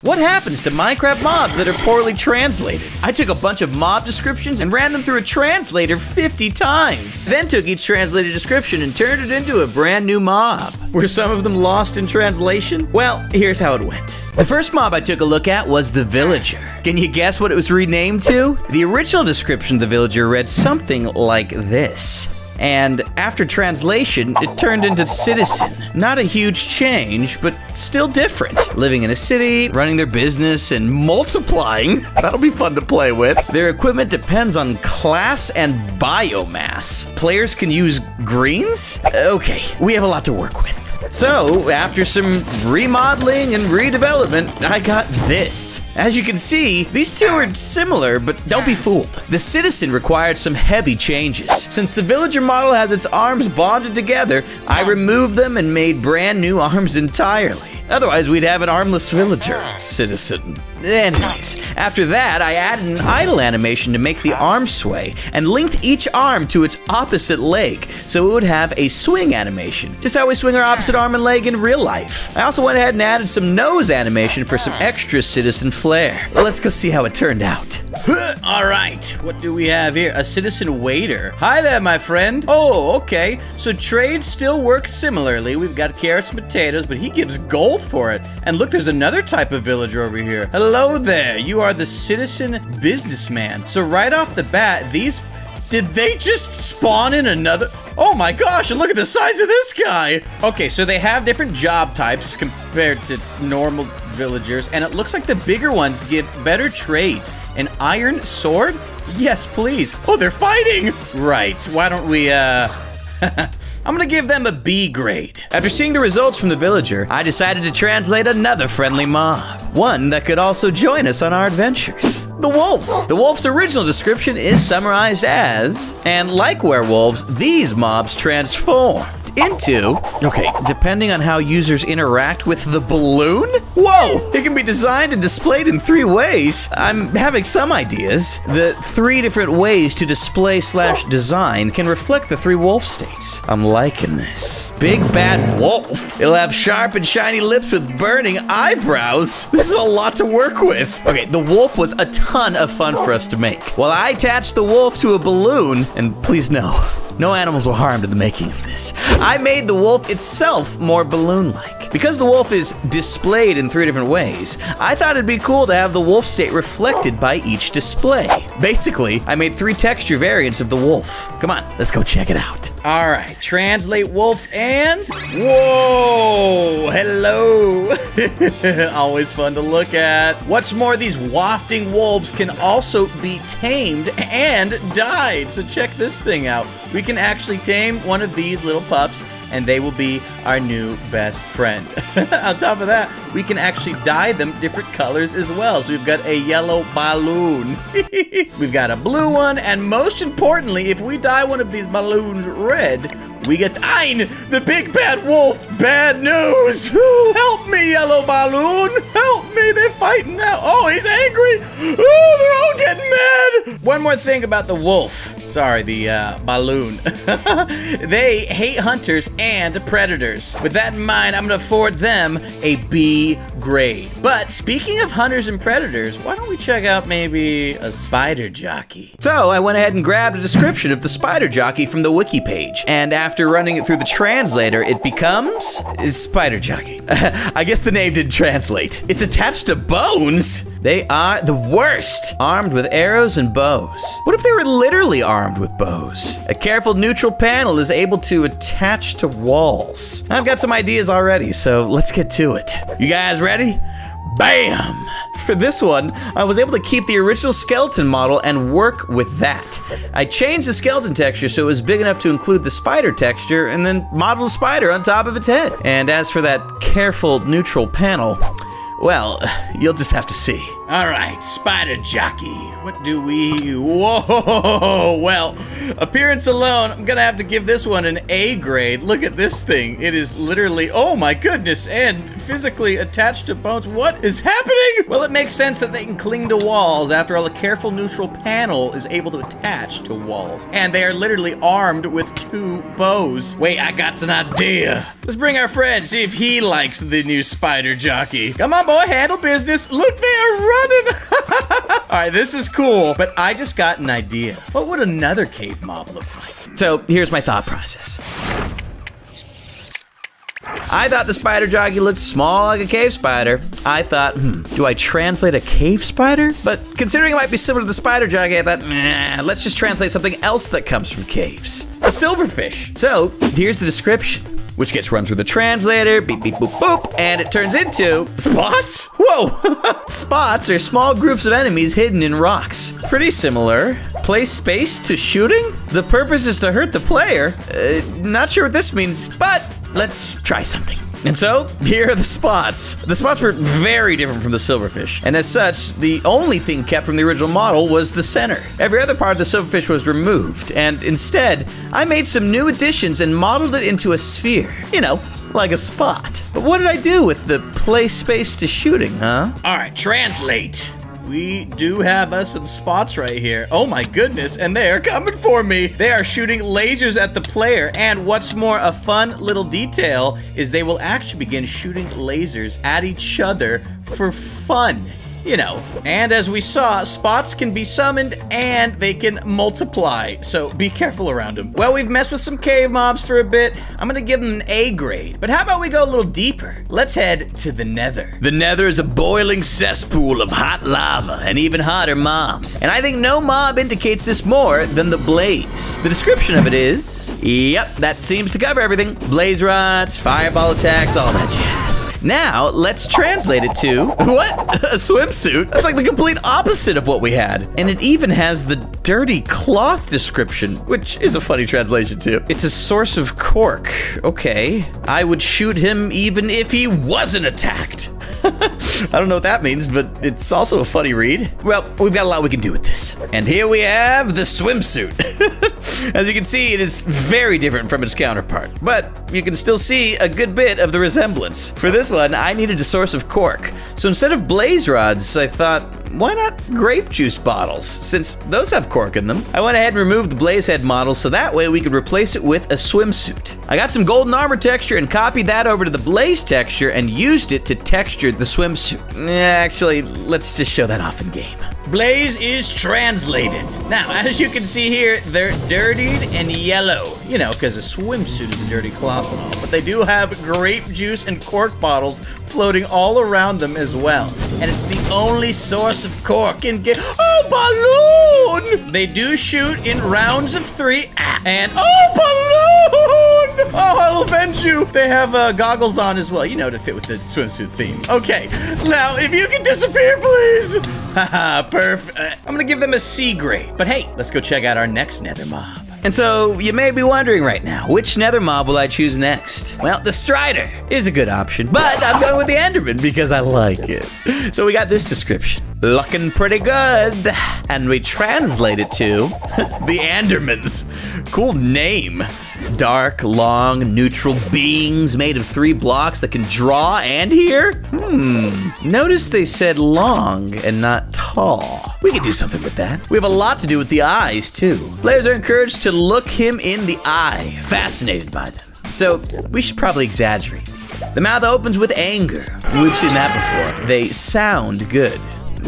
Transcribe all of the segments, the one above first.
What happens to Minecraft mobs that are poorly translated? I took a bunch of mob descriptions and ran them through a translator 50 times. Then took each translated description and turned it into a brand new mob. Were some of them lost in translation? Well, here's how it went. The first mob I took a look at was the Villager. Can you guess what it was renamed to? The original description of the Villager read something like this. And after translation, it turned into Citizen. Not a huge change, but still different. Living in a city, running their business, and multiplying. That'll be fun to play with. Their equipment depends on class and biomass. Players can use greens? Okay, we have a lot to work with. So, after some remodeling and redevelopment, I got this. As you can see, these two are similar, but don't be fooled. The Citizen required some heavy changes. Since the Villager model has its arms bonded together, I removed them and made brand new arms entirely. Otherwise, we'd have an armless Villager Citizen. Anyways, after that, I added an idle animation to make the arm sway and linked each arm to its opposite leg, so it would have a swing animation, just how we swing our opposite arm and leg in real life. I also went ahead and added some nose animation for some extra Citizen flair. Well, let's go see how it turned out. Alright, what do we have here? A Citizen waiter. Hi there, my friend. Oh, okay. So trades still work similarly. We've got carrots and potatoes, but he gives gold for it. And look, there's another type of villager over here. Hello there. You are the Citizen businessman. So right off the bat, did they just spawn in another? Oh my gosh, and look at the size of this guy. Okay, so they have different job types compared to normal villagers, and it looks like the bigger ones give better trades. An iron sword? Yes, please. Oh, they're fighting. Right, why don't we, I'm gonna give them a B grade. After seeing the results from the Villager, I decided to translate another friendly mob. One that could also join us on our adventures. The Wolf. The Wolf's original description is summarized as, and like werewolves, these mobs transformed into, okay, depending on how users interact with the balloon? Whoa! It can be designed and displayed in 3 ways. I'm having some ideas. The 3 different ways to display/design can reflect the 3 wolf states. I'm liking this. Big Bad Wolf. It'll have sharp and shiny lips with burning eyebrows. This is a lot to work with. Okay, the wolf was a ton of fun for us to make. While I attached the wolf to a balloon, and please no animals were harmed in the making of this, I made the wolf itself more balloon-like. Because the wolf is displayed in 3 different ways, I thought it'd be cool to have the wolf state reflected by each display. Basically, I made 3 texture variants of the wolf. Come on, let's go check it out. All right, translate wolf and... Whoa! Hello! Always fun to look at. What's more, these wafting wolves can also be tamed and dyed. So check this thing out. We can actually tame one of these little pups, and they will be our new best friend. On top of that, we can actually dye them different colors as well. So we've got a yellow balloon. We've got a blue one, and most importantly, if we dye one of these balloons red, we get Ein, the Big Bad Wolf. Bad news. Help me, yellow balloon. Help me, they're fighting now. Oh, he's angry. Oh, they're all getting mad. One more thing about the wolf. Sorry, the balloon. They hate hunters and predators. With that in mind, I'm gonna afford them a B grade. But speaking of hunters and predators, why don't we check out maybe a spider jockey? So I went ahead and grabbed a description of the spider jockey from the wiki page, and after running it through the translator, it becomes spider jockey. I guess the name didn't translate. It's attached to bones. They are the worst. Armed with arrows and bows. What if they were literally armed with bows? A careful neutral panel is able to attach to walls. I've got some ideas already, so let's get to it. You guys ready? Bam! For this one, I was able to keep the original skeleton model and work with that. I changed the skeleton texture so it was big enough to include the spider texture and then modeled a spider on top of its head. And as for that careful neutral panel, well, you'll just have to see. All right, Spider Jockey. What do we... Whoa! Well, appearance alone, I'm gonna have to give this one an A grade. Look at this thing. It is literally, oh my goodness, and physically attached to bones. What is happening? Well, it makes sense that they can cling to walls. After all, a careful neutral panel is able to attach to walls. And they are literally armed with 2 bows. Wait, I got an idea. Let's bring our friend, see if he likes the new Spider Jockey. Come on, boy, handle business. Look, they are running. All right, this is cool, but I just got an idea. What would another cave mob look like? So here's my thought process. I thought the Spider Jockey looked small like a cave spider. I thought, do I translate a cave spider? But considering it might be similar to the Spider Jockey, I thought, let's just translate something else that comes from caves. A silverfish. So here's the description, which gets run through the translator, beep, beep, boop, boop, and it turns into spots? Whoa! Spots are small groups of enemies hidden in rocks. Pretty similar. Play space to shooting? The purpose is to hurt the player. Not sure what this means, but let's try something. And so, here are the spots. The spots were very different from the silverfish, and as such, the only thing kept from the original model was the center. Every other part of the silverfish was removed, and instead, I made some new additions and modeled it into a sphere. You know, like a spot. But what did I do with the play space to shooting, huh? All right, translate. We do have us some spots right here. Oh my goodness, and they are coming for me. They are shooting lasers at the player, and what's more, a fun little detail is they will actually begin shooting lasers at each other for fun. You know, and as we saw, spots can be summoned and they can multiply, so be careful around them. Well, we've messed with some cave mobs for a bit. I'm gonna give them an A grade, but how about we go a little deeper? Let's head to the Nether. The Nether is a boiling cesspool of hot lava and even hotter mobs, and I think no mob indicates this more than the Blaze. The description of it is, yep, that seems to cover everything. Blaze rods, fireball attacks, all that jazz. Now, let's translate it to, what? A swimsuit? That's like the complete opposite of what we had. And it even has the dirty cloth description, which is a funny translation too. It's a source of cork. Okay. I would shoot him even if he wasn't attacked. I don't know what that means, but it's also a funny read. Well, we've got a lot we can do with this. And here we have the swimsuit. As you can see, it is very different from its counterpart, but you can still see a good bit of the resemblance. For this one, I needed a source of cork. So instead of blaze rods, I thought, why not grape juice bottles, since those have cork in them? I went ahead and removed the blaze head model so that way we could replace it with a swimsuit. I got some golden armor texture and copied that over to the blaze texture and used it to texture the swimsuit. Actually, let's just show that off in game. Blaze is translated. Now, as you can see here, they're dirtied and yellow. You know, because a swimsuit is a dirty cloth and all. But they do have grape juice and cork bottles floating all around them as well. And it's the only source of cork in game. Oh, balloon! They do shoot in rounds of 3. And, oh, balloon! Oh, I'll avenge you. They have goggles on as well, you know, to fit with the swimsuit theme. Okay, now, if you can disappear, please. Haha, perfect. I'm gonna give them a C grade. But hey, let's go check out our next nether mob. And so, you may be wondering right now, which nether mob will I choose next? Well, the Strider is a good option, but I'm going with the Enderman because I like it. So we got this description. Looking pretty good. And we translate it to the Endermans. Cool name. Dark, long, neutral beings made of 3 blocks that can draw and hear? Notice they said long and not tall. We could do something with that. We have a lot to do with the eyes, too. Players are encouraged to look him in the eye, fascinated by them. So, we should probably exaggerate these. The mouth opens with anger. We've seen that before. They sound good.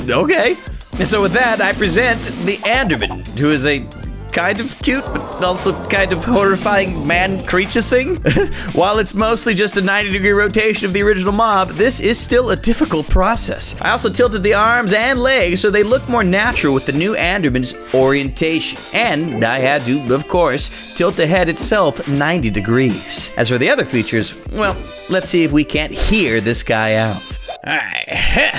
Okay. And so with that, I present the Enderman, who is a kind of cute, but also kind of horrifying man-creature thing. While it's mostly just a 90-degree rotation of the original mob, this is still a difficult process. I also tilted the arms and legs so they look more natural with the new Enderman's orientation. And I had to, of course, tilt the head itself 90 degrees. As for the other features, well, let's see if we can't hear this guy out. Alright.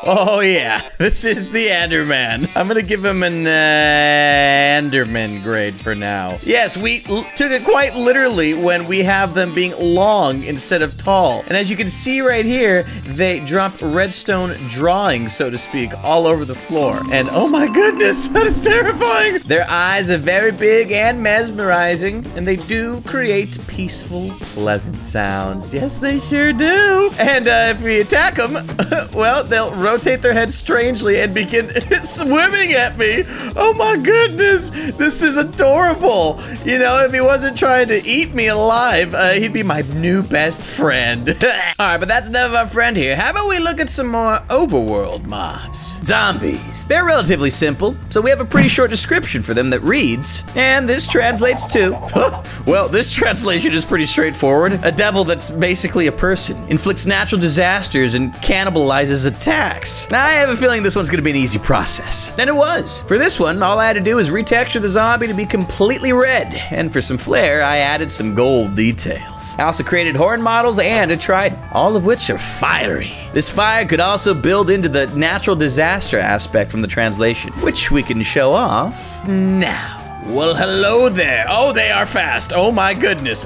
Oh yeah, this is the Enderman. I'm gonna give him an Enderman grade for now. Yes, we took it quite literally when we have them being long instead of tall. And as you can see right here, they drop redstone drawings, so to speak, all over the floor. And oh my goodness, that is terrifying. Their eyes are very big and mesmerizing, and they do create peaceful, pleasant sounds. Yes, they sure do. And if we attack them, well, they'll rotate their heads strangely and begin swimming at me. Oh my goodness, this is adorable. You know, if he wasn't trying to eat me alive, he'd be my new best friend. All right, but that's enough of our friend here. How about we look at some more overworld mobs? Zombies. They're relatively simple, so we have a pretty short description for them that reads, and this translates to, well, this translation is pretty straightforward. A devil that's basically a person, inflicts natural disasters and cannibalizes attacks. I have a feeling this one's gonna be an easy process. And it was. For this one, all I had to do was retexture the zombie to be completely red. And for some flair, I added some gold details. I also created horn models and a trident, all of which are fiery. This fire could also build into the natural disaster aspect from the translation, which we can show off now. Well, hello there. Oh, they are fast. Oh my goodness.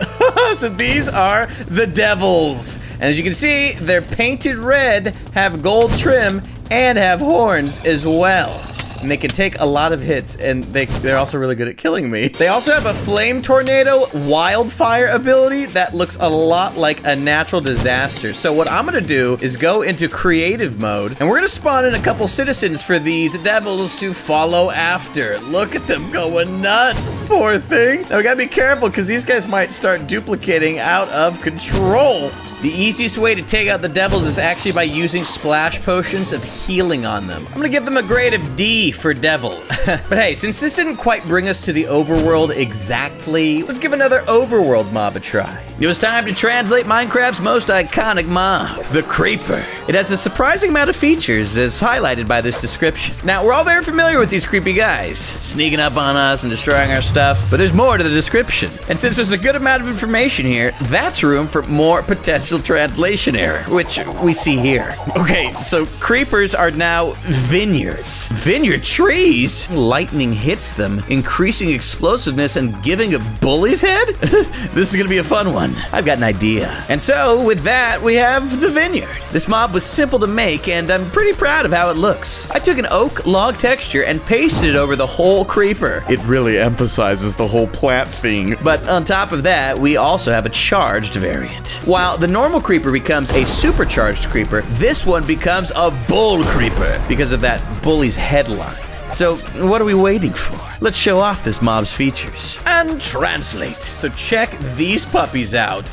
So these are the devils. And as you can see, they're painted red, have gold trim, and have horns as well. And they can take a lot of hits, and they're also really good at killing me. They also have a flame tornado wildfire ability that looks a lot like a natural disaster. So what I'm gonna do is go into creative mode, and we're gonna spawn in a couple citizens for these devils to follow after. Look at them going nuts, poor thing. Now we gotta be careful because these guys might start duplicating out of control. The easiest way to take out the devils is actually by using splash potions of healing on them. I'm gonna give them a grade of D for devil. But hey, since this didn't quite bring us to the overworld exactly, let's give another overworld mob a try. It was time to translate Minecraft's most iconic mob, the Creeper. It has a surprising amount of features as highlighted by this description. Now, we're all very familiar with these creepy guys, sneaking up on us and destroying our stuff, but there's more to the description. And since there's a good amount of information here, that's room for more potential translation error, which we see here. Okay, so creepers are now vineyards. Vineyard trees? Lightning hits them, increasing explosiveness and giving a bully's head? This is gonna be a fun one. I've got an idea. And so, with that, we have the vineyard. This mob was simple to make, and I'm pretty proud of how it looks. I took an oak log texture and pasted it over the whole creeper. It really emphasizes the whole plant thing. But on top of that, we also have a charged variant. While the normal creeper becomes a supercharged creeper, this one becomes a bull creeper because of that bully's headline. So, what are we waiting for? Let's show off this mob's features. And translate. So check these puppies out.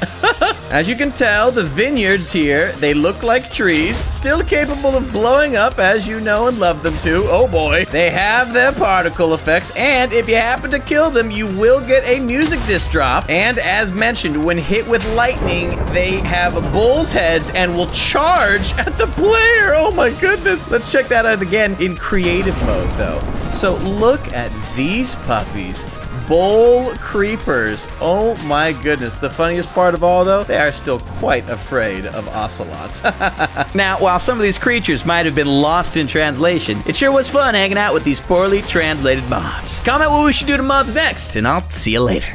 As you can tell, the vineyards here, they look like trees, still capable of blowing up as you know and love them to. Oh boy. They have their particle effects, and if you happen to kill them, you will get a music disc drop. And as mentioned, when hit with lightning, they have bull's heads and will charge at the player. Oh my goodness. Let's check that out again in creative mode though. So look at these puppies. Bull creepers. Oh my goodness. The funniest part of all though, they are still quite afraid of ocelots. Now, while some of these creatures might have been lost in translation, it sure was fun hanging out with these poorly translated mobs. Comment what we should do to mobs next, and I'll see you later.